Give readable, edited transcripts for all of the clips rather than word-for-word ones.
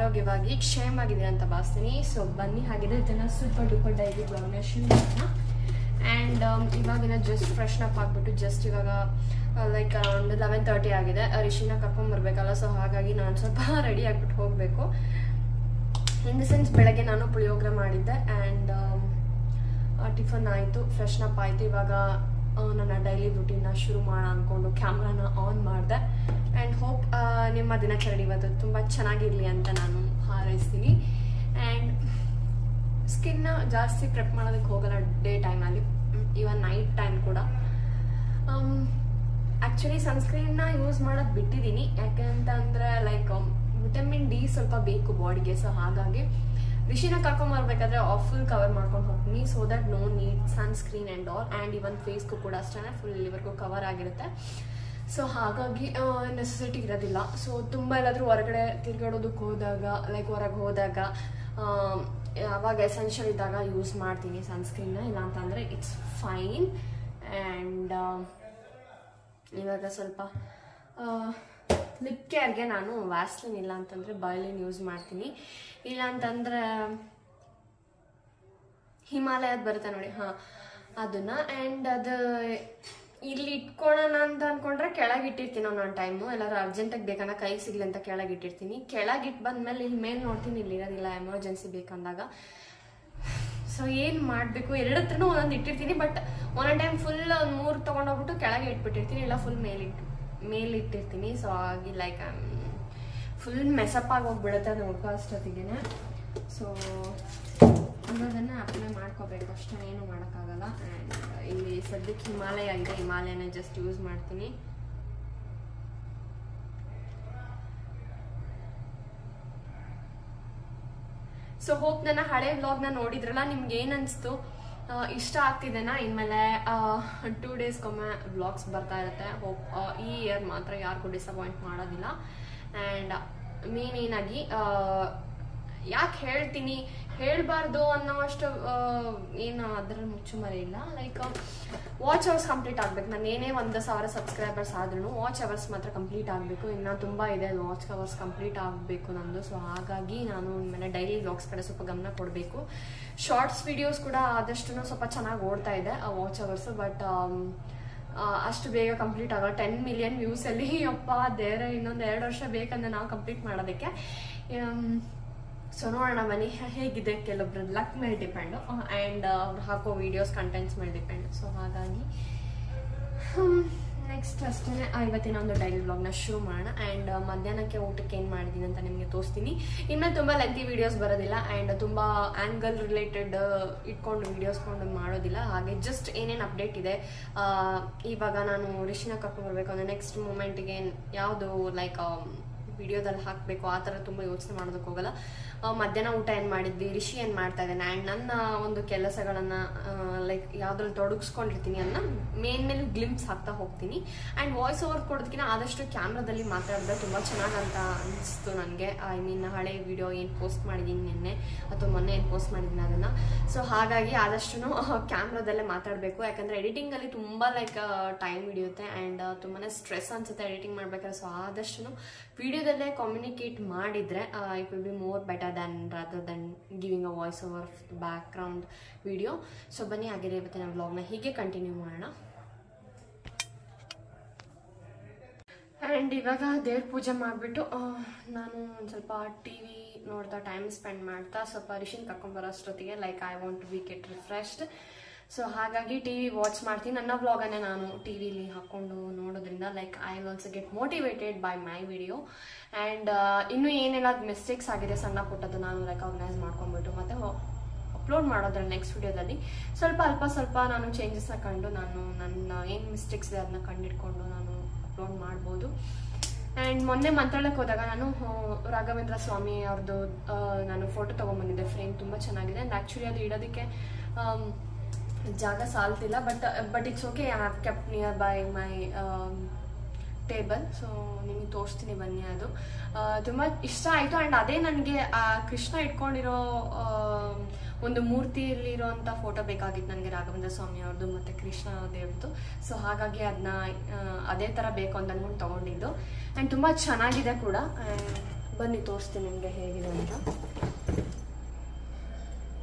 ಆರೋಗ್ಯವಾಗಿ ಕ್ಷೇಮವಾಗಿದ್ದೀರಾ ಅಂತ ಭಾವಿಸ್ತೀನಿ. ಸೊ ಬನ್ನಿ ಹಾಗಿದ್ರೆ ಇದನ್ನ ಸೂಪರ್ ಡೂಪರ್ ಡೈಲಿ ಬ್ಲಾಗ್ನ ಶುರು ಮಾಡೋಣ. ಆ್ಯಂಡ್ ಇವಾಗಿನ ಜಸ್ಟ್ ಫ್ರೆಶ್ ಅಪ್ ಆಗಿಬಿಟ್ಟು ಜಸ್ಟ್ ಇವಾಗ ಲೈಕ್ ಅರೌಂಡ್ 11:30 ಆಗಿದೆ. ರಿಷಿನ ಕರ್ಕೊಂಡ್ಬರ್ಬೇಕಲ್ಲ, ಸೊ ಹಾಗಾಗಿ ನಾನು ಸ್ವಲ್ಪ ರೆಡಿ ಆಗಿಬಿಟ್ಟು ಹೋಗಬೇಕು. ಇನ್ ದ ಸೆನ್ಸ್ ಬೆಳಗ್ಗೆ ನಾನು ಪುಳಿಯೋಗರೆ ಮಾಡಿದ್ದೆ ಆ್ಯಂಡ್ ಟಿಫನ್ ಆಯಿತು, ಫ್ರೆಶ್ ಅಪ್ ಆಯಿತು. ಇವಾಗ ನನ್ನ ಡೈಲಿ ರುಟೀನ್ನ ಶುರು ಮಾಡೋಣ ಅಂದ್ಕೊಂಡು ಕ್ಯಾಮ್ರಾನ ಆನ್ ಮಾಡಿದೆ. ಆ್ಯಂಡ್ ಹೋಪ್ ನಿಮ್ಮ ದಿನಚರಿ ಇವತ್ತು ತುಂಬ ಚೆನ್ನಾಗಿರಲಿ ಅಂತ ನಾನು ಹಾರೈಸ್ತೀನಿ. ಆ್ಯಂಡ್ ಸ್ಕಿನ್ನ ಜಾಸ್ತಿ ಪ್ರೆಪ್ ಮಾಡೋದಕ್ಕೆ ಹೋಗಲ್ಲ ಡೇ ಟೈಮಲ್ಲಿ, ಇವನ್ ನೈಟ್ ಟೈಮ್ ಕೂಡ. ಆ್ಯಕ್ಚುಲಿ ಸನ್ಸ್ಕ್ರೀನ್ನ ಯೂಸ್ ಮಾಡೋದು ಬಿಟ್ಟಿದ್ದೀನಿ, ಯಾಕೆಂತಂದರೆ ಲೈಕ್ ವಿಟಮಿನ್ ಡಿ ಸ್ವಲ್ಪ ಬೇಕು ಬಾಡಿಗೆ. ಸೊ ಹಾಗಾಗಿ ರಿಷಿನ ಕರ್ಕೊಂಬರ್ಬೇಕಾದ್ರೆ ಫುಲ್ ಕವರ್ ಮಾಡ್ಕೊಂಡು ಹೋಗ್ತೀನಿ, so that no need sunscreen and all. And even ಫೇಸ್ಗೂ ಕೂಡ ಅಷ್ಟೇ ಫುಲ್ ಇಲ್ಲಿವರೆಗೂ ಕವರ್ ಆಗಿರುತ್ತೆ. ಸೊ ಹಾಗಾಗಿ ನೆಸೆಸಿಟಿ ಇರೋದಿಲ್ಲ. ಸೊ ತುಂಬ ಎಲ್ಲಾದರೂ ಹೊರಗಡೆ ತಿರ್ಗಾಡೋದಕ್ಕೆ ಹೋದಾಗ, ಲೈಕ್ ಹೊರಗೆ ಹೋದಾಗ ಅವಾಗ ಎಸೆನ್ಷಿಯಲ್ ಇದ್ದಾಗ ಯೂಸ್ ಮಾಡ್ತೀನಿ ಸನ್ಸ್ಕ್ರೀನ್ನ, ಇಲ್ಲ ಅಂತಂದರೆ ಇಟ್ಸ್ ಫೈನ್. ಆ್ಯಂಡ್ ಇವಾಗ ಸ್ವಲ್ಪ ಲಿಪ್ ಕೇರ್ಗೆ ನಾನು ವ್ಯಾಸ್ಲಿನ್ ಇಲ್ಲ ಅಂತಂದರೆ ಬಾಯ್ಲಿನ್ ಯೂಸ್ ಮಾಡ್ತೀನಿ. ಇಲ್ಲ ಅಂತಂದರೆ ಹಿಮಾಲಯದ ಬರುತ್ತೆ ನೋಡಿ, ಹಾಂ ಅದನ್ನು. ಆ್ಯಂಡ್ ಅದು ಇಲ್ಲಿ ಇಟ್ಕೊಳ್ಳೋಣ ಅಂತ ಅಂದ್ಕೊಂಡ್ರೆ ಕೆಳಗಿಟ್ಟಿರ್ತೀನಿ ಒಂದೊಂದು ಟೈಮು, ಎಲ್ಲರೂ ಅರ್ಜೆಂಟಾಗಿ ಬೇಕಂದ್ರೆ ಕೈಗೆ ಸಿಗಲಿ ಅಂತ ಕೆಳಗಿಟ್ಟಿರ್ತೀನಿ. ಕೆಳಗಿಟ್ಟು ಬಂದಮೇಲೆ ಇಲ್ಲಿ ಮೇಲೆ ನೋಡ್ತೀನಿ, ಇಲ್ಲಿ ಇರೋದಿಲ್ಲ ಎಮರ್ಜೆನ್ಸಿ ಬೇಕಂದಾಗ. ಸೊ ಏನು ಮಾಡಬೇಕು, ಎರಡತ್ರನೂ ಒಂದೊಂದು ಇಟ್ಟಿರ್ತೀನಿ. ಬಟ್ ಒಂದೊಂದು ಟೈಮ್ ಫುಲ್ 3 ತೊಗೊಂಡೋಗ್ಬಿಟ್ಟು ಕೆಳಗೆ ಇಟ್ಬಿಟ್ಟಿರ್ತೀನಿ, ಇಲ್ಲ ಫುಲ್ ಮೇಲಿಟ್ಟಿರ್ತೀನಿ. ಸೊ ಹಾಗೆ ಲೈಕ್ ಫುಲ್ ಮೆಸಪ್ ಆಗಿ ಹೋಗ್ಬಿಡುತ್ತೆ ಅದು ನೋಡ್ಕೋ ಅಷ್ಟೊತ್ತಿಗೆ. ಸೊ ಅನ್ನೋದನ್ನು ಅಪ್ಲೈ ಮಾಡ್ಕೋಬೇಕು ಅಷ್ಟೇ, ಏನು ಮಾಡೋಕ್ಕಾಗಲ್ಲ. ಆ್ಯಂಡ್ ಇಲ್ಲಿ ಸದ್ಯಕ್ಕೆ ಹಿಮಾಲಯ ಇದೆ, ಹಿಮಾಲಯನ ಜಸ್ಟ್ ಯೂಸ್ ಮಾಡ್ತೀನಿ. ಸೊ ಹೋಪ್ ನನ್ನ ಹಳೆ ವ್ಲಾಗ್ನ ನೋಡಿದ್ರಲ್ಲ, ನಿಮ್ಗೆ ಏನು ಅನಿಸ್ತು, ಇಷ್ಟ ಆಗ್ತಿದೆನಾ? ಇನ್ಮೇಲೆ 2 ಡೇಸ್ಗೊಮ್ಮೆ ವ್ಲಾಗ್ಸ್ ಬರ್ತಾ ಇರುತ್ತೆ. ಹೋಪ್ ಈ ಇಯರ್ ಮಾತ್ರ ಯಾರಿಗೂ ಡಿಸಪಾಯಿಂಟ್ ಮಾಡೋದಿಲ್ಲ. ಆ್ಯಂಡ್ ಮೇನೇನಾಗಿ ಯಾಕೆ ಹೇಳ್ತೀನಿ, ಹೇಳಬಾರ್ದು ಅನ್ನೋ ಅಷ್ಟು ಏನು ಅದರಲ್ಲಿ ಮುಚ್ಚುಮರೆ ಇಲ್ಲ. ಲೈಕ್ ವಾಚ್ ಅವರ್ಸ್ ಕಂಪ್ಲೀಟ್ ಆಗಬೇಕು. ನಾನು ಏನೇ 1,000 ಸಬ್ಸ್ಕ್ರೈಬರ್ಸ್ ಆದ್ರೂ ವಾಚ್ ಅವರ್ಸ್ ಮಾತ್ರ ಕಂಪ್ಲೀಟ್ ಆಗಬೇಕು. ಇನ್ನು ತುಂಬ ಇದೆ ವಾಚ್ ಅವರ್ಸ್ ಕಂಪ್ಲೀಟ್ ಆಗಬೇಕು ನಂದು. ಸೊ ಹಾಗಾಗಿ ನಾನು ಇನ್ಮೇಲೆ ಡೈಲಿ ವ್ಲಾಗ್ಸ್ ಕಡೆ ಸ್ವಲ್ಪ ಗಮನ ಕೊಡಬೇಕು. ಶಾರ್ಟ್ಸ್ ವಿಡಿಯೋಸ್ ಕೂಡ ಆದಷ್ಟು ಸ್ವಲ್ಪ ಚೆನ್ನಾಗಿ ಓಡ್ತಾ ಇದೆ ಆ ವಾಚ್ ಅವರ್ಸು. ಬಟ್ ಅಷ್ಟು ಬೇಗ ಕಂಪ್ಲೀಟ್ ಆಗಲ್ಲ. 10 ಮಿಲಿಯನ್ ವ್ಯೂಸಲ್ಲಿ ಅಪ್ಪ ದೇವ್ರೆ, ಇನ್ನೊಂದು 2 ವರ್ಷ ಬೇಕಂದ್ರೆ ನಾವು ಕಂಪ್ಲೀಟ್ ಮಾಡೋದಕ್ಕೆ. ಸೊ ನೋಡೋಣ ಬನ್ನಿ ಹೇಗಿದೆ, ಕೆಲವೊಬ್ರ ಲಕ್ ಮೇಲೆ ಡಿಪೆಂಡು ಆ್ಯಂಡ್ ಅವ್ರು ಹಾಕೋ ವೀಡಿಯೋಸ್ ಕಂಟೆಂಟ್ಸ್ ಮೇಲೆ ಡಿಪೆಂಡು. ಸೊ ಹಾಗಾಗಿ ನೆಕ್ಸ್ಟ್ ಅಷ್ಟೇ ಇವತ್ತಿನ ಒಂದು ಡೈಲಿ ವ್ಲಾಗ್ನ ಶುರು ಮಾಡೋಣ. ಆ್ಯಂಡ್ ಮಧ್ಯಾಹ್ನಕ್ಕೆ ಊಟಕ್ಕೆ ಏನು ಮಾಡಿದ್ದೀನಿ ಅಂತ ನಿಮಗೆ ತೋರಿಸ್ತೀನಿ. ಇನ್ನು ತುಂಬ ಲೆಂತಿ ವೀಡಿಯೋಸ್ ಬರೋದಿಲ್ಲ ಆ್ಯಂಡ್ ತುಂಬ ಆ್ಯಂಗಲ್ ರಿಲೇಟೆಡ್ ಇಟ್ಕೊಂಡು ವೀಡಿಯೋಸ್ಕೊಂಡು ಮಾಡೋದಿಲ್ಲ. ಹಾಗೆ ಜಸ್ಟ್ ಏನೇನು ಅಪ್ಡೇಟ್ ಇದೆ, ಇವಾಗ ನಾನು ರಿಷಿನ ಕರ್ಕೊಂಡ್ಬರ್ಬೇಕು ಅಂದರೆ ನೆಕ್ಸ್ಟ್ ಮೂಮೆಂಟಿಗೆ ಯಾವುದು ಲೈಕ್ ವಿಡಿಯೋದಲ್ಲಿ ಹಾಕಬೇಕು ಆ ಥರ ತುಂಬ ಯೋಚನೆ ಮಾಡೋದಕ್ಕೆ ಹೋಗಲ್ಲ. ಮಧ್ಯಾಹ್ನ ಊಟ ಏನು ಮಾಡಿದ್ವಿ, ರಿಷಿ ಏನು ಮಾಡ್ತಾ ಇದ್ದಾನೆ, ಆ್ಯಂಡ್ ನನ್ನ ಒಂದು ಕೆಲಸಗಳನ್ನು ಲೈಕ್ ಯಾವುದ್ರಲ್ಲಿ ತೊಡಗಿಸ್ಕೊಂಡಿರ್ತೀನಿ ಅನ್ನೋ ಮೇಲೆ ಗ್ಲಿಂಪ್ಸ್ ಹಾಕ್ತಾ ಹೋಗ್ತೀನಿ. ಆ್ಯಂಡ್ ವಾಯ್ಸ್ ಓವರ್ ಕೊಡೋದಕ್ಕಿಂತ ಆದಷ್ಟು ಕ್ಯಾಮ್ರಾದಲ್ಲಿ ಮಾತಾಡಿದ್ರೆ ತುಂಬ ಚೆನ್ನಾಗಂತ ಅನಿಸ್ತು ನನಗೆ. ಐ ಮೀನ್ ಹಳೆ ವಿಡಿಯೋ ಏನು ಪೋಸ್ಟ್ ಮಾಡಿದ್ದೀನಿ ನಿನ್ನೆ ಅಥವಾ ಮೊನ್ನೆ ಏನು ಪೋಸ್ಟ್ ಮಾಡಿದ್ದೀನಿ ಅದನ್ನು. ಸೊ ಹಾಗಾಗಿ ಆದಷ್ಟು ಕ್ಯಾಮ್ರಾದಲ್ಲೇ ಮಾತಾಡಬೇಕು. ಯಾಕಂದರೆ ಎಡಿಟಿಂಗಲ್ಲಿ ತುಂಬ ಲೈಕ್ ಟೈಮ್ ಹಿಡಿಯುತ್ತೆ ಆ್ಯಂಡ್ ತುಂಬಾ ಸ್ಟ್ರೆಸ್ ಅನಿಸುತ್ತೆ ಎಡಿಟಿಂಗ್ ಮಾಡ್ಬೇಕಾದ್ರೆ. ಸೊ ಆದಷ್ಟು ವಿಡಿಯೋದಲ್ಲೇ ಕಮ್ಯುನಿಕೇಟ್ ಮಾಡಿದರೆ it will be more better rather than giving a voice over background video. So ಬನ್ನಿ ಹಾಗೆ ಇವತ್ತಿನ ವ್ಲಾಗ್ನ ಹೀಗೆ ಕಂಟಿನ್ಯೂ ಮಾಡೋಣ. ಆ್ಯಂಡ್ ಇವಾಗ ದೇವ್ರ ಪೂಜೆ ಮಾಡಿಬಿಟ್ಟು ನಾನು ಒಂದು ಸ್ವಲ್ಪ TV ನೋಡ್ತಾ ಟೈಮ್ ಸ್ಪೆಂಡ್ ಮಾಡ್ತಾ ಸ್ವಲ್ಪ ರಿಷಿನ್ ಕರ್ಕೊಂಬರೋ ಅಷ್ಟೊತ್ತಿಗೆ like I want to be get refreshed. So ಹಾಗಾಗಿ TV ವಾಚ್ ಮಾಡ್ತೀನಿ. ನನ್ನ ವ್ಲಾಗನ್ನೇ ನಾನು TVಲಿ ಹಾಕ್ಕೊಂಡು ನೋಡೋದ್ರಿಂದ like I will also get motivated by my video. And ಇನ್ನೂ ಏನೆಲ್ಲ ಮಿಸ್ಟೇಕ್ಸ್ ಆಗಿದೆ ಸಣ್ಣ ಪುಟ್ಟದ್ದು ನಾನು ರೆಕಗ್ನೈಸ್ ಮಾಡ್ಕೊಂಡ್ಬಿಟ್ಟು ಮತ್ತೆ ಅಪ್ಲೋಡ್ ಮಾಡೋದ್ರಲ್ಲಿ ನೆಕ್ಸ್ಟ್ ವಿಡಿಯೋದಲ್ಲಿ ಸ್ವಲ್ಪ ನಾನು ಚೇಂಜಸ್ನ ಕಂಡು ನಾನು ನನ್ನ ಏನು ಮಿಸ್ಟೇಕ್ಸ್ ಇದೆ ಅದನ್ನ ಕಂಡಿಡ್ಕೊಂಡು ನಾನು ಅಪ್ಲೋಡ್ ಮಾಡ್ಬೋದು. ಆ್ಯಂಡ್ ಮೊನ್ನೆ ಮಂತ್ರಾಲಯಕ್ಕೆ ಹೋದಾಗ ನಾನು ರಾಘವೇಂದ್ರ ಸ್ವಾಮಿ ಅವ್ರದ್ದು ನಾನು ಫೋಟೋ ತೊಗೊಂಡ್ಬಂದಿದ್ದೆ. ಫ್ರೇಮ್ ತುಂಬ ಚೆನ್ನಾಗಿದೆ. ಆ್ಯಂಡ್ ಆ್ಯಕ್ಚುಲಿ ಅದು ಇಡೋದಕ್ಕೆ ಜಾಗ ಸಾಲ್ತಿಲ್ಲ. But it's okay, I have kept nearby my table. So ನಿಮಗೆ ತೋರಿಸ್ತೀನಿ ಬನ್ನಿ. ಅದು ತುಂಬ ಇಷ್ಟ ಆಯಿತು. ಆ್ಯಂಡ್ ಅದೇ ನನಗೆ ಆ ಕೃಷ್ಣ ಇಟ್ಕೊಂಡಿರೋ ಒಂದು ಮೂರ್ತಿಯಲ್ಲಿರೋಂಥ ಫೋಟೋ ಬೇಕಾಗಿತ್ತು ನನಗೆ, ರಾಘವೇಂದ್ರ ಸ್ವಾಮಿ ಅವ್ರದ್ದು ಮತ್ತು ಕೃಷ್ಣ ದೇವ್ರದ್ದು. ಸೊ ಹಾಗಾಗಿ ಅದನ್ನ ಅದೇ ಥರ ಬೇಕು ಅಂತ ಅಂದ್ಕೊಂಡು ತೊಗೊಂಡಿದ್ದು. ಆ್ಯಂಡ್ ತುಂಬ ಚೆನ್ನಾಗಿದೆ ಕೂಡ. ಬನ್ನಿ ತೋರಿಸ್ತೀನಿ ನಿಮಗೆ ಹೇಗಿದೆ ಅಂತ.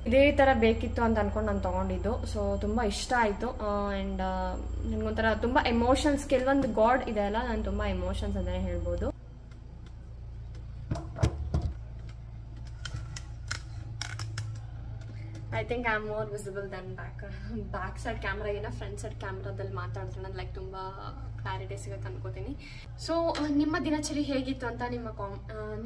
ಇದೇ ಥರ ಬೇಕಿತ್ತು ಅಂತ ಅಂದ್ಕೊಂಡು ನಾನು ತೊಗೊಂಡಿದ್ದು. ಸೊ ತುಂಬ ಇಷ್ಟ ಆಯಿತು. ಆ್ಯಂಡ್ ನನಗೊಂಥರ ತುಂಬ ಎಮೋಷನ್ಸ್, ಕೆಲವೊಂದು ಗಾಡ್ ಇದೆ ಅಲ್ಲ, ನಾನು ತುಂಬ ಎಮೋಷನ್ಸ್ ಅಂತಲೇ ಹೇಳ್ಬೋದು. I think I am more visible then back side ಕ್ಯಾಮ್ರಾಗಿನ ಫ್ರಂಟ್ ಸೈಡ್ ಕ್ಯಾಮ್ರಾದಲ್ಲಿ ಮಾತಾಡಿದ್ರೆ ನಾನು ಲೈಕ್ ತುಂಬ ಕ್ಲಾರಿಟಿ ಸಿಗುತ್ತೆ ಅನ್ಕೋತೀನಿ. ಸೊ ನಿಮ್ಮ ದಿನಚರಿ ಹೇಗಿತ್ತು ಅಂತ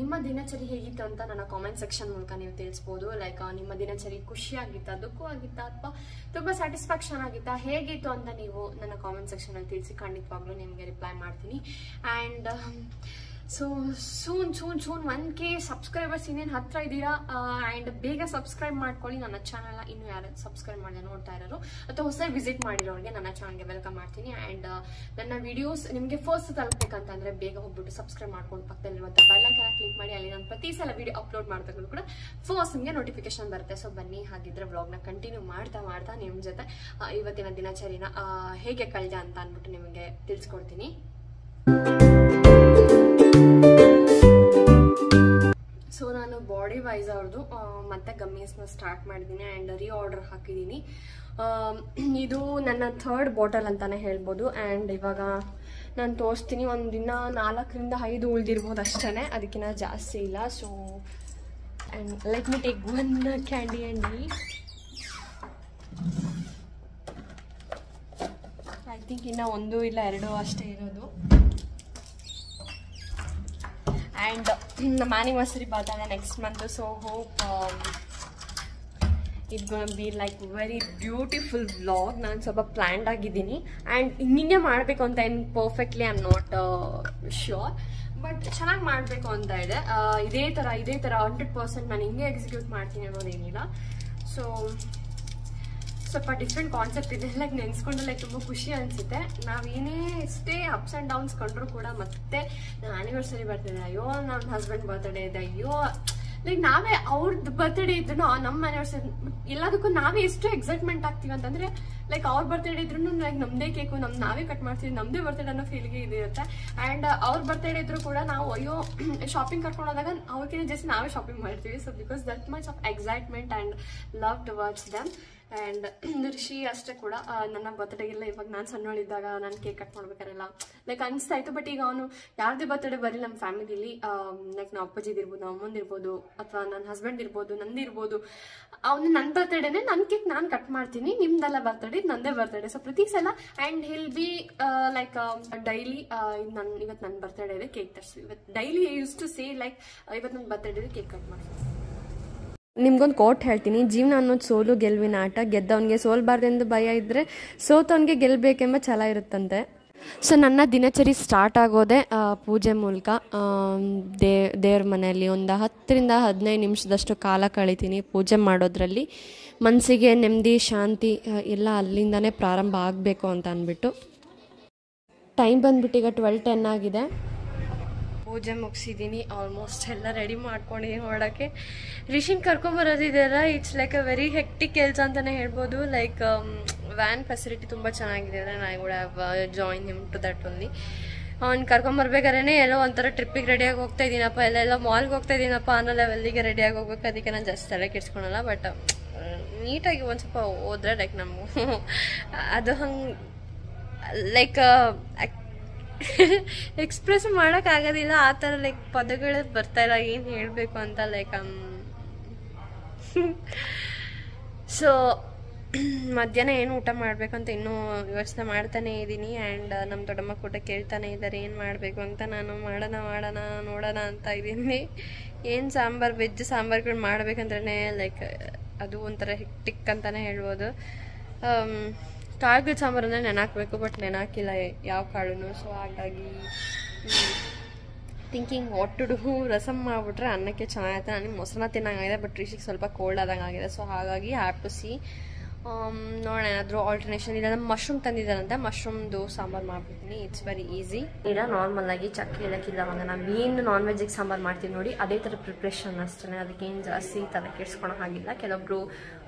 ನಿಮ್ಮ ದಿನಚರಿ ಹೇಗಿತ್ತು ಅಂತ ನನ್ನ ಕಾಮೆಂಟ್ ಸೆಕ್ಷನ್ ಮೂಲಕ ನೀವು ತಿಳಿಸ್ಬೋದು. ಲೈಕ್ ನಿಮ್ಮ ದಿನಚರಿ ಖುಷಿಯಾಗಿತ್ತಾ, ದುಃಖ ಆಗಿತ್ತಾ, ಅಥವಾ ತುಂಬ ಸ್ಯಾಟಿಸ್ಫ್ಯಾಕ್ಷನ್ ಆಗಿತ್ತಾ, ಹೇಗಿತ್ತು ಅಂತ ನೀವು ನನ್ನ ಕಾಮೆಂಟ್ ಸೆಕ್ಷನಲ್ಲಿ ತಿಳಿಸಿ. ಖಂಡಿತವಾಗ್ಲೂ ನಿಮಗೆ ರಿಪ್ಲೈ ಮಾಡ್ತೀನಿ. And so soon 1K subscribers ಇನ್ನೇನು ಹತ್ರ ಇದ್ದೀರಾ. ಆ್ಯಂಡ್ ಬೇಗ ಸಬ್ಸ್ಕ್ರೈಬ್ ಮಾಡ್ಕೊಳ್ಳಿ ನನ್ನ ಚಾನಲ್ನ. ಇನ್ನೂ ಯಾರು ಸಬ್ಸ್ಕ್ರೈಬ್ ಮಾಡಿ ನೋಡ್ತಾ ಇರೋರು ಅಥವಾ ಹೊಸ ವಿಸಿಟ್ ಮಾಡಿರೋರಿಗೆ ನನ್ನ ಚಾನಲ್ಗೆ ವೆಲ್ಕಮ್ ಮಾಡ್ತೀನಿ. ಆ್ಯಂಡ್ ನನ್ನ ವಿಡಿಯೋಸ್ ನಿಮಗೆ ಫಸ್ಟ್ ತಲುಪಬೇಕಂತಂದ್ರೆ ಬೇಗ ಹೋಗ್ಬಿಟ್ಟು ಸಬ್ಸ್ಕ್ರೈಬ್ ಮಾಡ್ಕೊಂಡು ಪಕ್ಕದಲ್ಲಿರುವಂಥ ಬೆಲ್ ಐಕಾನ್ ಕ್ಲಿಕ್ ಮಾಡಿ. ಅಲ್ಲಿ ನಾನು ಪ್ರತಿ ಸಲ ವಿಡಿಯೋ ಅಪ್ಲೋಡ್ ಮಾಡ್ದಾಗಲೂ ಕೂಡ ಫಸ್ಟ್ ನಿಮಗೆ ನೋಟಿಫಿಕೇಶನ್ ಬರುತ್ತೆ. ಸೊ ಬನ್ನಿ, ಹಾಗಿದ್ರೆ ವ್ಲಾಗ್ನ ಕಂಟಿನ್ಯೂ ಮಾಡ್ತಾ ನಿಮ್ಮ ಜೊತೆ ಇವತ್ತಿನ ದಿನಚರಿನ ಹೇಗೆ ಕಳೆದೆ ಅಂತ ಅಂದ್ಬಿಟ್ಟು ನಿಮಗೆ ತಿಳಿಸ್ಕೊಡ್ತೀನಿ. ಸೊ ನಾನು ಬಾಡಿ ವೈಸ್ ಅವ್ರದ್ದು ಮತ್ತೆ ಗಮ್ಮೀಸ್ನ ಸ್ಟಾರ್ಟ್ ಮಾಡಿದ್ದೀನಿ ಆ್ಯಂಡ್ ಆರ್ಡರ್ ಹಾಕಿದ್ದೀನಿ. ಇದು ನನ್ನ 3rd ಬಾಟಲ್ ಅಂತಲೇ ಹೇಳ್ಬೋದು. ಆ್ಯಂಡ್ ಇವಾಗ ನಾನು ತೋರಿಸ್ತೀನಿ. ಒಂದು ದಿನ 4 ರಿಂದ 5 ಉಳಿದಿರ್ಬೋದು ಅಷ್ಟೇ, ಅದಕ್ಕಿಂತ ಜಾಸ್ತಿ ಇಲ್ಲ. So and let me take 1 candy and I think ಇನ್ನು 1 ಇಲ್ಲ 2 ಅಷ್ಟೇ ಇರೋದು. ಆ್ಯಂಡ್ ನಮ್ಮ ಆ್ಯನಿವರ್ಸರಿ ಬರ್ತಾನೆ next month. So hope it gonna be like very beautiful vlog. ನಾನು ಸ್ವಲ್ಪ ಪ್ಲ್ಯಾಂಡ್ ಆಗಿದ್ದೀನಿ ಆ್ಯಂಡ್ ಹಿಂಗೆ ಮಾಡಬೇಕು ಅಂತ ಏನು perfectly I am not sure, but ಚೆನ್ನಾಗಿ ಮಾಡಬೇಕು ಅಂತ ಇದೆ. ಇದೇ ಥರ 100% ನಾನು ಹಿಂಗೆ ಎಕ್ಸಿಕ್ಯೂಟ್ ಮಾಡ್ತೀನಿ ಅನ್ನೋದೇನಿಲ್ಲ. ಸೊ ಸ್ವಲ್ಪ ಡಿಫ್ರೆಂಟ್ ಕಾನ್ಸೆಪ್ಟ್ ಇದೆ. ಲೈಕ್ ನೆನೆಸ್ಕೊಂಡು ಲೈಕ್ ತುಂಬ ಖುಷಿ ಅನಿಸುತ್ತೆ. ನಾವೇನೇ ಎಷ್ಟೇ ಅಪ್ಸ್ ಆ್ಯಂಡ್ ಡೌನ್ಸ್ ಕಂಡ್ರೂ ಕೂಡ ಮತ್ತೆ ನನ್ನ ಆ್ಯನಿವರ್ಸರಿ ಬರ್ತಿದೆ, ಅಯ್ಯೋ ನನ್ನ ಹಸ್ಬೆಂಡ್ ಬರ್ತ್ಡೇ ಇದೆ, ಅಯ್ಯೋ ಲೈಕ್ ನಾವೇ ಅವ್ರದ್ದು ಬರ್ತ್ಡೇ ಇದ್ರು ನಮ್ಮ ಆ್ಯನಿವರ್ಸರಿ ಎಲ್ಲದಕ್ಕೂ ನಾವೇ ಎಷ್ಟು ಎಕ್ಸೈಟ್ಮೆಂಟ್ ಆಗ್ತೀವಿ ಅಂತಂದರೆ ಲೈಕ್ ಅವ್ರ ಬರ್ತ್ಡೇ ಇದ್ರು ಲೈಕ್ ನಮ್ಮದೇ ಕೇಕು ನಾವೇ ಕಟ್ ಮಾಡ್ತೀವಿ, ನಮ್ಮದೇ ಬರ್ತ್ಡೇ ಅನ್ನೋ ಫೀಲ್ಗೆ ಇದಿರುತ್ತೆ. ಆ್ಯಂಡ್ ಅವ್ರ ಬರ್ತ್ಡೇ ಇದ್ರು ಕೂಡ ನಾವು ಅಯ್ಯೋ ಶಾಪಿಂಗ್ ಕರ್ಕೊಂಡು ಹೋದಾಗ ಅವ್ರಿಗಿಂತ ಜಾಸ್ತಿ ನಾವೇ ಶಾಪಿಂಗ್ ಮಾಡ್ತೀವಿ. So because that much of excitement and love towards them. And Rishi ಅಷ್ಟೇ ಕೂಡ ನನ್ನ ಬರ್ತ್ಡೇಗೆಲ್ಲ ಇವಾಗ ನಾನು ಸಣ್ಣವಳಿದ್ದಾಗ ನಾನು ಕೇಕ್ ಕಟ್ ಮಾಡ್ಬೇಕಾರೆಲ್ಲ ಲೈಕ್ ಅನಿಸ್ತಾ ಇತ್ತು. ಬಟ್ ಈಗ ಅವನು ಯಾರದೇ ಬರ್ತ್ಡೇ ಬರಲಿ ನಮ್ಮ ಫ್ಯಾಮಿಲಿಲಿ ಲೈಕ್ ನಮ್ಮ ಅಪ್ಪಾಜಿದಿರ್ಬೋದು, ನಮ್ಮ ಅಮ್ಮಂದಿರ್ಬೋದು, ಅಥವಾ ನನ್ನ ಹಸ್ಬೆಂಡ್ ಇರ್ಬೋದು, ನಂದಿರ್ಬೋದು, ಅವನು ನನ್ನ ಬರ್ತ್ಡೇನೆ ನನ್ನ ಕೇಕ್ ನಾನು ಕಟ್ ಮಾಡ್ತೀನಿ, ನಿಮ್ದೆಲ್ಲ ಬರ್ತ್ಡೇ ನಂದೇ ಬರ್ತ್ಡೇ. ಸೊ ಪ್ರತಿ ಸಲ and he'll be like daily ಇವತ್ತು ನನ್ನ ಬರ್ತ್ಡೇ ಇದೆ ಕೇಕ್ ತರಿಸಿ, ಇವತ್ತು daily use to say like ಇವತ್ತು ನನ್ನ ಬರ್ತ್ಡೇ ಇದೆ ಕೇಕ್ ಕಟ್ ಮಾಡ್ತೀನಿ. ನಿಮ್ಗೊಂದು ಕೋಟ್ ಹೇಳ್ತೀನಿ, ಜೀವನ ಅನ್ನೋದು ಸೋಲು ಗೆಲುವಿನ ಆಟ, ಗೆದ್ದವನಿಗೆ ಸೋಲ್ಬಾರ್ದೆಂದು ಭಯ ಇದ್ದರೆ ಸೋತವನಿಗೆ ಗೆಲ್ಲಬೇಕೆಂಬ ಛಲ ಇರುತ್ತಂತೆ. ಸೊ ನನ್ನ ದಿನಚರಿ ಸ್ಟಾರ್ಟ್ ಆಗೋದೆ ಪೂಜೆ ಮೂಲಕ. ದೇವ್ರ ಮನೆಯಲ್ಲಿ ಒಂದು 10 ರಿಂದ 15 ನಿಮಿಷದಷ್ಟು ಕಾಲ ಕಳಿತೀನಿ ಪೂಜೆ ಮಾಡೋದ್ರಲ್ಲಿ. ಮನಸ್ಸಿಗೆ ನೆಮ್ಮದಿ, ಶಾಂತಿ ಎಲ್ಲ ಅಲ್ಲಿಂದನೇ ಪ್ರಾರಂಭ ಆಗಬೇಕು ಅಂತ ಅಂದ್ಬಿಟ್ಟು. ಟೈಮ್ ಬಂದ್ಬಿಟ್ಟು ಈಗ 12:10 ಆಗಿದೆ. ಪೂಜೆ ಮುಗಿಸಿದ್ದೀನಿ, ಆಲ್ಮೋಸ್ಟ್ ಎಲ್ಲ ರೆಡಿ ಮಾಡ್ಕೊಂಡಿದ್ದೀನಿ ಹೊರಡೋಕ್ಕೆ. ರಿಷಿನ್ ಕರ್ಕೊಂಬರೋದಿದೆಯಲ್ಲ, it's like a very hectic ಕೆಲಸ ಅಂತಲೇ ಹೇಳ್ಬೋದು. ಲೈಕ್ ವ್ಯಾನ್ ಫೆಸಿಲಿಟಿ ತುಂಬ ಚೆನ್ನಾಗಿದೆ. I would have join him to that only. ಅವ್ನು ಕರ್ಕೊಂಬರ್ಬೇಕಾದ್ರೆ ಎಲ್ಲೋ ಒಂಥರ ಟ್ರಿಪ್ಪಿಗೆ ರೆಡಿಯಾಗಿ ಹೋಗ್ತಾ ಇದ್ದೀನಪ್ಪ, ಎಲ್ಲ ಮಾಲ್ಗೆ ಹೋಗ್ತಾ ಇದ್ದೀನಪ್ಪ ಅನ್ನೋ ಲೆವೆಲ್ಲಿಗೆ ರೆಡಿಯಾಗಿ ಹೋಗ್ಬೇಕು. ಅದಕ್ಕೆ ನಾನು ಜಾಸ್ತಿ ತಲೆ ಕೆಡ್ಸ್ಕೊಳಲ್ಲ. ಬಟ್ ನೀಟಾಗಿ ಒಂದು ಸ್ವಲ್ಪ ಹೋದ್ರೆ ಲೈಕ್ ನಮಗೂ ಅದು ಹಂಗೆ ಲೈಕ್ ಎಕ್ಸ್ಪ್ರೆಸ್ ಮಾಡೋಕ್ಕಾಗೋದಿಲ್ಲ ಆ ಥರ ಲೈಕ್ ಪದಗಳು ಬರ್ತಾಯಿಲ್ಲ ಏನು ಹೇಳಬೇಕು ಅಂತ. ಲೈಕ್ ಸೊ ಮಧ್ಯಾಹ್ನ ಏನು ಊಟ ಮಾಡಬೇಕಂತ ಇನ್ನೂ ಯೋಚನೆ ಮಾಡ್ತಾನೇ ಇದ್ದೀನಿ. ಆ್ಯಂಡ್ ನಮ್ಮ ದೊಡ್ಡಮ್ಮ ಕೂಡ ಕೇಳ್ತಾನೆ ಇದ್ದಾರೆ ಏನು ಮಾಡಬೇಕು ಅಂತ. ನಾನು ನೋಡೋಣ ಅಂತ ಇದ್ದೀನಿ. ಏನು ಸಾಂಬಾರು, ವೆಜ್ ಸಾಂಬಾರುಗಳು ಮಾಡ್ಬೇಕಂದ್ರೆ ಲೈಕ್ ಅದು ಒಂಥರ ಹೆಕ್ಟಿಕ್ ಅಂತಲೇ ಹೇಳ್ಬೋದು. ಕಾಳುಗಳ ಸಾಂಬಾರು ಅಂದರೆ ನೆನಾಕಬೇಕು, ಬಟ್ ನೆನಾಕಿಲ್ಲ ಯಾವ ಕಾಳು. ಸೊ ಹಾಗಾಗಿ thinking what to do. Rasam ಮಾಡಿಬಿಟ್ರೆ ಅನ್ನಕ್ಕೆ ಚೆನ್ನಾಗಿರುತ್ತೆ. ನನಗೆ ಮೊಸರನ್ನ ತಿನ್ನಂಗಾಗಿದೆ, ಬಟ್ ರಿಷಿಗೆ ಸ್ವಲ್ಪ ಕೋಲ್ಡ್ ಆದಂಗೆ ಆಗಿದೆ. ಸೊ ಹಾಗಾಗಿ ಹ್ಯಾವ್ ಟು ಸಿ ನೋಡೋಣ ಏನಾದರೂ ಆಲ್ಟರ್ನೇಷನ್. ಇಲ್ಲ ನಮ್ಮ ಮಶ್ರೂಮ್ ತಂದಿದ್ದಾರಂತೆ, ಮಶ್ರೂಮ್ದು ಸಾಂಬಾರು ಮಾಡ್ಬಿಡ್ತೀನಿ. It's very easy. ಇಲ್ಲ ನಾರ್ಮಲ್ ಆಗಿ ಚಕ್ಕೆ ಏಲಕ್ಕಿಲ್ಲ ಅವಾಗ ನಾವು ಏನು ನಾನ್ ವೆಜ್ಜಿಗೆ ಸಾಂಬಾರು ಮಾಡ್ತೀವಿ ನೋಡಿ ಅದೇ ಥರ ಪ್ರಿಪ್ರೇಷನ್ ಅಷ್ಟೇ. ಅದಕ್ಕೇನು ಜಾಸ್ತಿ ತಲೆ ಕೆಡ್ಸ್ಕೊಳೋ ಹಾಗಿಲ್ಲ. ಕೆಲವೊಬ್ರು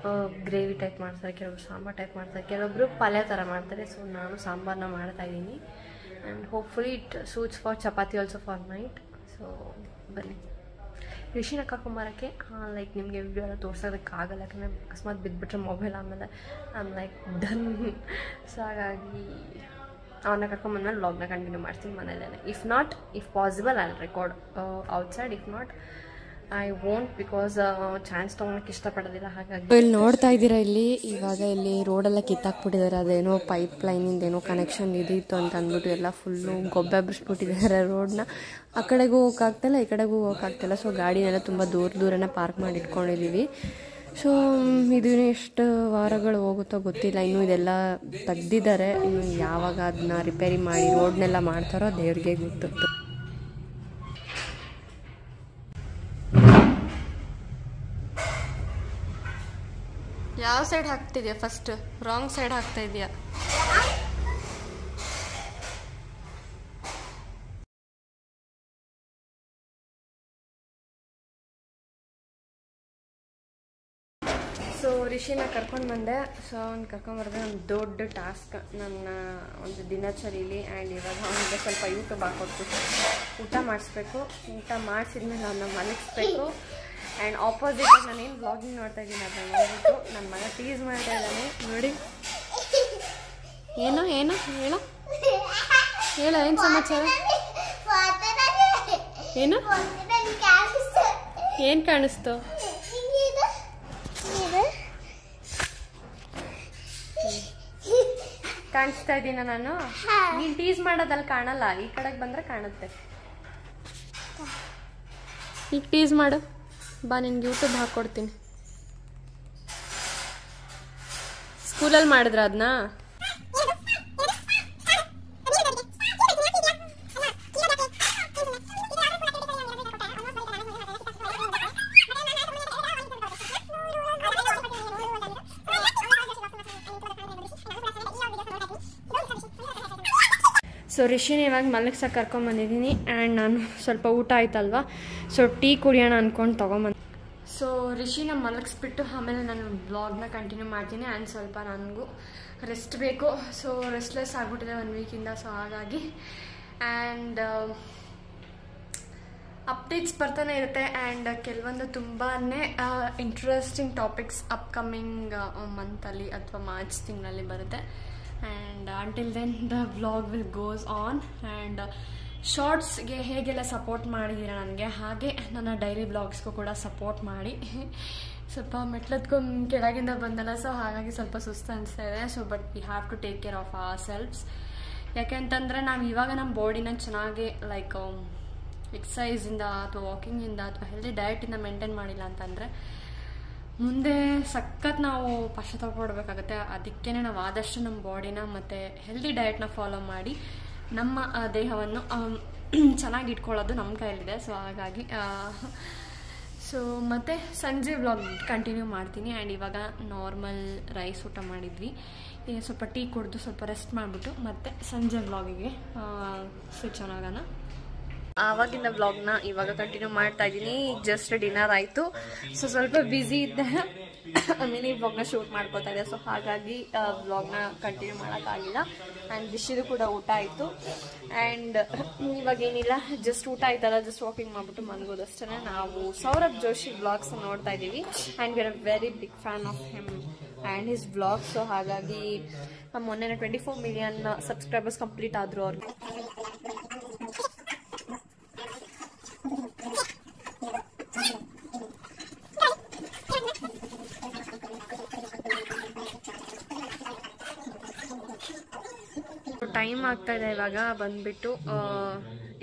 ಗ್ರೇವಿ ಟೈಪ್ ಮಾಡ್ತಾರೆ, ಕೆಲವೊಬ್ರು ಸಾಂಬಾರು ಟೈಪ್ ಮಾಡ್ತಾರೆ, ಕೆಲವೊಬ್ರು ಪಲ್ಯ ಥರ ಮಾಡ್ತಾರೆ. ಸೊ ನಾನು ಸಾಂಬಾರನ್ನ ಮಾಡ್ತಾಯಿದ್ದೀನಿ. And hopefully it suits for chapati also for night. So ಬನ್ನಿ. ರಿಷಿನ ಕರ್ಕೊಂಬರೋಕ್ಕೆ ಲೈಕ್ ನಿಮಗೆ ವಿಡಿಯೋ ಎಲ್ಲ ತೋರ್ಸೋದಕ್ಕಾಗಲ್ಲ, ಯಾಕಂದರೆ ಅಕಸ್ಮಾತ್ ಬಿದ್ದುಬಿಟ್ರೆ ಮೊಬೈಲ್ ಆಮೇಲೆ I am like done. So ಹಾಗಾಗಿ ಅವನ್ನ ಕರ್ಕೊಂಬಂದ್ಮೇಲೆ ವ್ಲಾಗ್ನ ಕಂಟಿನ್ಯೂ ಮಾಡ್ತೀನಿ ಮನೇಲೇ. If possible I record outside, if not I won't, because chance ತೊಗೊಳಕ್ಕೆ ಇಷ್ಟಪಡೋದಿಲ್ಲ. ಹಾಗಾಗಿ ಇಲ್ಲಿ ನೋಡ್ತಾ ಇದ್ದೀರಾ, ಇಲ್ಲಿ ರೋಡೆಲ್ಲ ಕಿತ್ತಾಕ್ಬಿಟ್ಟಿದ್ದಾರೆ. ಅದೇನೋ ಪೈಪ್ ಲೈನಿಂದ ಏನೋ ಕನೆಕ್ಷನ್ ಇದಿತ್ತು ಅಂತ ಅಂದ್ಬಿಟ್ಟು ಎಲ್ಲ ಫುಲ್ಲು ಗೊಬ್ಬೆ ಬಿಡಿಸ್ಬಿಟ್ಟಿದ್ದಾರೆ ರೋಡ್ನ. ಆ ಕಡೆಗೂ ಹೋಗೋಕ್ಕಾಗ್ತಿಲ್ಲ, ಈ ಕಡೆಗೂ ಹೋಗೋಕ್ಕಾಗ್ತಿಲ್ಲ. ಸೊ ಗಾಡಿನೆಲ್ಲ ತುಂಬ ದೂರನೇ ಪಾರ್ಕ್ ಮಾಡಿ ಇಟ್ಕೊಂಡಿದ್ದೀವಿ. ಸೊ ಇದು ಎಷ್ಟು ವಾರಗಳು ಹೋಗುತ್ತೋ ಗೊತ್ತಿಲ್ಲ. ಇನ್ನೂ ಇದೆಲ್ಲ ತೆಗ್ದಿದ್ದಾರೆ, ಇನ್ನು ಯಾವಾಗ ಅದನ್ನ ರಿಪೇರಿ ಮಾಡಿ ರೋಡ್ನೆಲ್ಲ ಮಾಡ್ತಾರೋ ದೇವ್ರಿಗೆ ಗೊತ್ತು. ಯಾವ ಸೈಡ್ ಹಾಕ್ತಿದ್ಯಾ? ಫಸ್ಟ್ ರಾಂಗ್ ಸೈಡ್ ಹಾಕ್ತಾ ಇದೆಯಾ? ಸೊ ರಿಷಿನ ಕರ್ಕೊಂಡು ಬಂದೆ. ಸೊ ಅವ್ನು ಕರ್ಕೊಂಬರೋದು ಒಂದು ದೊಡ್ಡ ಟಾಸ್ಕ್ ನನ್ನ ಒಂದು ದಿನಚರಿಲಿ. ಆ್ಯಂಡ್ ಇವಾಗ ಅವನಿಗೆ ಸ್ವಲ್ಪ ಯೂಟ್ಯೂಬ್ ಹಾಕೊಟ್ಬಿಟ್ಟು ಊಟ ಮಾಡಿಸ್ಬೇಕು. ಊಟ ಮಾಡಿಸಿದ್ಮೇಲೆ ಅವನ್ನ ಮಲಗಿಸ್ಬೇಕು. ಆ್ಯಂಡ್ ಆಪೋಸಿಟ್ ನಾನೇನು ವ್ಲಾಗಿಂಗ್ ನೋಡ್ತಾ ಇದ್ದೀನಿ ಅದನ್ನ ನೋಡ್ಬಿಟ್ಟು ನನ್ನ ಮಗ ಟೀಸ್ ಮಾಡ್ತಾ ಇದ್ದಾನೆ ನೋಡಿ. ಏನು ಏನು ಹೇಳು ಹೇಳು, ಏನು ಸಮಾಚಾರ? ಏನು ಏನು ಕಾಣಿಸ್ತು? ಕಾಣಿಸ್ತಾ ಇದ್ದೀನ ನಾನು? ನೀನು ಟೀಸ್ ಮಾಡೋದಲ್ಲಿ ಕಾಣಲ್ಲ, ಈ ಕಡೆಗೆ ಬಂದರೆ ಕಾಣುತ್ತೆ. ಈಗ ಟೀಸ್ ಮಾಡು ಬಾ, ನಿನ್ಗೆ ಯೂಟ್ಯೂಬ್ ಹಾಕ್ಕೊಡ್ತೀನಿ. ಸ್ಕೂಲಲ್ಲಿ ಮಾಡಿದ್ರ ಅದನ್ನ? ಸೊ ರಿಷಿನ ಇವಾಗ ಮಲಗ್ಸಕ್ಕೆ ಕರ್ಕೊಂಬಂದಿದ್ದೀನಿ. ಆ್ಯಂಡ್ ನಾನು ಸ್ವಲ್ಪ ಊಟ ಆಯ್ತಲ್ವ, ಸೊ ಟೀ ಕುಡಿಯೋಣ ಅಂದ್ಕೊಂಡು ತೊಗೊಂಬಂದು. ಸೊ ರಿಷಿನ ಮಲಗಿಸ್ಬಿಟ್ಟು ಆಮೇಲೆ ನಾನು ಬ್ಲಾಗ್ನ ಕಂಟಿನ್ಯೂ ಮಾಡ್ತೀನಿ. ಆ್ಯಂಡ್ ಸ್ವಲ್ಪ ನನಗೂ ರೆಸ್ಟ್ ಬೇಕು. ಸೊ ರೆಸ್ಟ್ಲೆಸ್ ಆಗಿಬಿಟ್ಟಿದೆ 1 ವೀಕಿಂದ. ಸೊ ಹಾಗಾಗಿ ಆ್ಯಂಡ್ ಅಪ್ಡೇಟ್ಸ್ ಬರ್ತಾನೆ ಇರುತ್ತೆ. ಆ್ಯಂಡ್ ಕೆಲವೊಂದು ತುಂಬಾ ಇಂಟ್ರೆಸ್ಟಿಂಗ್ ಟಾಪಿಕ್ಸ್ ಅಪ್ಕಮಿಂಗ್ ಮಂತಲ್ಲಿ ಅಥವಾ ಮಾರ್ಚ್ ತಿಂಗಳಲ್ಲಿ ಬರುತ್ತೆ. And until then the vlog will goes on. And ಶಾರ್ಟ್ಸ್ಗೆ ಹೇಗೆಲ್ಲ ಸಪೋರ್ಟ್ ಮಾಡಿದ್ದೀರಾ ನನಗೆ, ಹಾಗೆ ನನ್ನ ಡೈಲಿ ವ್ಲಾಗ್ಸ್ಗೂ ಕೂಡ ಸಪೋರ್ಟ್ ಮಾಡಿ. ಸ್ವಲ್ಪ ಮೆಟ್ಲತ್ಕೊಂಡು ಕೆಳಗಿಂದ ಬಂದಲ್ಲ, ಸೊ ಹಾಗಾಗಿ ಸ್ವಲ್ಪ ಸುಸ್ತು ಅನಿಸ್ತಾ ಇದೆ. So but we have to take care of our selfs. ಯಾಕೆಂತಂದರೆ ನಾವು ಇವಾಗ ನಮ್ಮ ಬಾಡಿನ ಚೆನ್ನಾಗಿ ಲೈಕ್ ಎಕ್ಸಸೈಸಿಂದ ಅಥವಾ ವಾಕಿಂಗಿಂದ ಅಥವಾ ಹೆಲ್ದಿ ಡಯಟಿಂದ ಮೇಂಟೈನ್ ಮಾಡಿಲ್ಲ ಅಂತಂದರೆ ಮುಂದೆ ಸಖತ್ ನಾವು ಪಶ್ಚಾತ್ತಾಪ ಪಡಬೇಕಾಗುತ್ತೆ. ಅದಕ್ಕೇ ನಾವು ಆದಷ್ಟು ನಮ್ಮ ಬಾಡಿನ ಮತ್ತು ಹೆಲ್ದಿ ಡಯಟ್ನ ಫಾಲೋ ಮಾಡಿ ನಮ್ಮ ದೇಹವನ್ನು ಚೆನ್ನಾಗಿ ಇಟ್ಕೊಳ್ಳೋದು ನಮ್ಮ ಕೈಯಲ್ಲಿದೆ. ಸೊ ಹಾಗಾಗಿ ಮತ್ತು ಸಂಜೆ ವ್ಲಾಗ್ ಕಂಟಿನ್ಯೂ ಮಾಡ್ತೀನಿ. ಆ್ಯಂಡ್ ಇವಾಗ ನಾರ್ಮಲ್ ರೈಸ್ ಊಟ ಮಾಡಿದ್ವಿ. ಸ್ವಲ್ಪ ಟೀ ಕುಡಿದು ಸ್ವಲ್ಪ ರೆಸ್ಟ್ ಮಾಡಿಬಿಟ್ಟು ಮತ್ತೆ ಸಂಜೆ ವ್ಲಾಗಿಗೆ ಸ್ವಿಚ್ ಆನ್ ಆಗೋಣ. ಆವಾಗಿನ ವ್ಲಾಗ್ನ ಇವಾಗ ಕಂಟಿನ್ಯೂ ಮಾಡ್ತಾ ಇದ್ದೀನಿ. ಜಸ್ಟ್ ಡಿನ್ನರ್ ಆಯಿತು. ಸೊ ಸ್ವಲ್ಪ ಬ್ಯುಸಿ ಇದ್ದೆ, ಮಿನಿ ವ್ಲಾಗ್ನ ಶೂಟ್ ಮಾಡ್ಕೋತಾ ಇದೆ. ಸೊ ಹಾಗಾಗಿ ವ್ಲಾಗ್ನ ಕಂಟಿನ್ಯೂ ಮಾಡೋಕ್ಕಾಗಿಲ್ಲ. ಆ್ಯಂಡ್ ರಿಷಿದು ಕೂಡ ಊಟ ಆಯಿತು. ಆ್ಯಂಡ್ ಇವಾಗೇನಿಲ್ಲ, ಜಸ್ಟ್ ಊಟ ಆಯ್ತಲ್ಲ, ಜಸ್ಟ್ ವಾಕಿಂಗ್ ಮಾಡಿಬಿಟ್ಟು ಮನ್ಗೋದಷ್ಟೇ. ನಾವು ಸೌರಭ್ ಜೋಶಿ ವ್ಲಾಗ್ಸ್ ನೋಡ್ತಾ ಇದ್ದೀವಿ. And we are a very big fan of him and his vlog. So ಹಾಗಾಗಿ ಮೊನ್ನೆ 24 ಮಿಲಿಯನ್ ಸಬ್ಸ್ಕ್ರೈಬರ್ಸ್ ಕಂಪ್ಲೀಟ್ ಆದರು ಅವ್ರಿಗೆ. ಟೈಮ್ ಆಗ್ತಾ ಇದೆ ಇವಾಗ ಬಂದುಬಿಟ್ಟು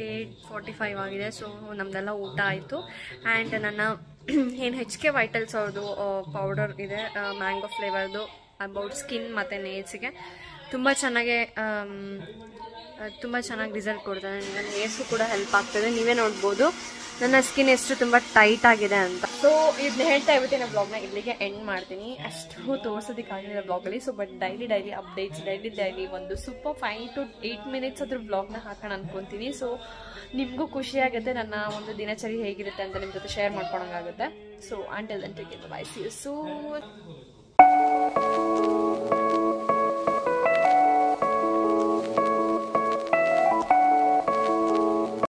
8:45 ಆಗಿದೆ. ಸೊ ನಮ್ಮದೆಲ್ಲ ಊಟ ಆಯಿತು. ಆ್ಯಂಡ್ ನನ್ನ ಏನು HK ವೈಟಲ್ಸ್ ಅವ್ರದ್ದು ಪೌಡರ್ ಇದೆ, ಮ್ಯಾಂಗೋ ಫ್ಲೇವರ್ದು, ಅಬೌಟ್ ಸ್ಕಿನ್ ಮತ್ತು ನೇಲ್ಸಿಗೆ ತುಂಬ ಚೆನ್ನಾಗಿ ರಿಸಲ್ಟ್ ಕೊಡ್ತಾರೆ. ನನ್ನ ಹೇರ್ಸ್ಗೂ ಕೂಡ ಹೆಲ್ಪ್ ಆಗ್ತದೆ. ನೀವೇ ನೋಡ್ಬೋದು ನನ್ನ ಸ್ಕಿನ್ ಎಷ್ಟು ತುಂಬ ಟೈಟ್ ಆಗಿದೆ ಅಂತ. ಸೊ ಇದನ್ನ ಹೇಳ್ತಾ ಇವತ್ತಿನ ಬ್ಲಾಗ್ನ ಇಲ್ಲಿಗೆ ಎಂಡ್ ಮಾಡ್ತೀನಿ. ಅಷ್ಟು ತೋರ್ಸೋದಕ್ಕಾಗಿಲ್ಲ ಬ್ಲಾಗಲ್ಲಿ. So but daily updates, daily ಒಂದು ಸೂಪರ್ 5 to 8 ಮಿನಿಟ್ಸ್ ಅದ್ರ ಬ್ಲಾಗ್ನ ಹಾಕೋಣ ಅನ್ಕೊತೀನಿ. ಸೊ ನಿಮಗೂ ಖುಷಿಯಾಗುತ್ತೆ, ನನ್ನ ಒಂದು ದಿನಚರಿ ಹೇಗಿರುತ್ತೆ ಅಂತ ನಿಮ್ಮ ಜೊತೆ ಶೇರ್ ಮಾಡ್ಕೊಳಂಗಾಗುತ್ತೆ. So until then take care, bye, see you soon.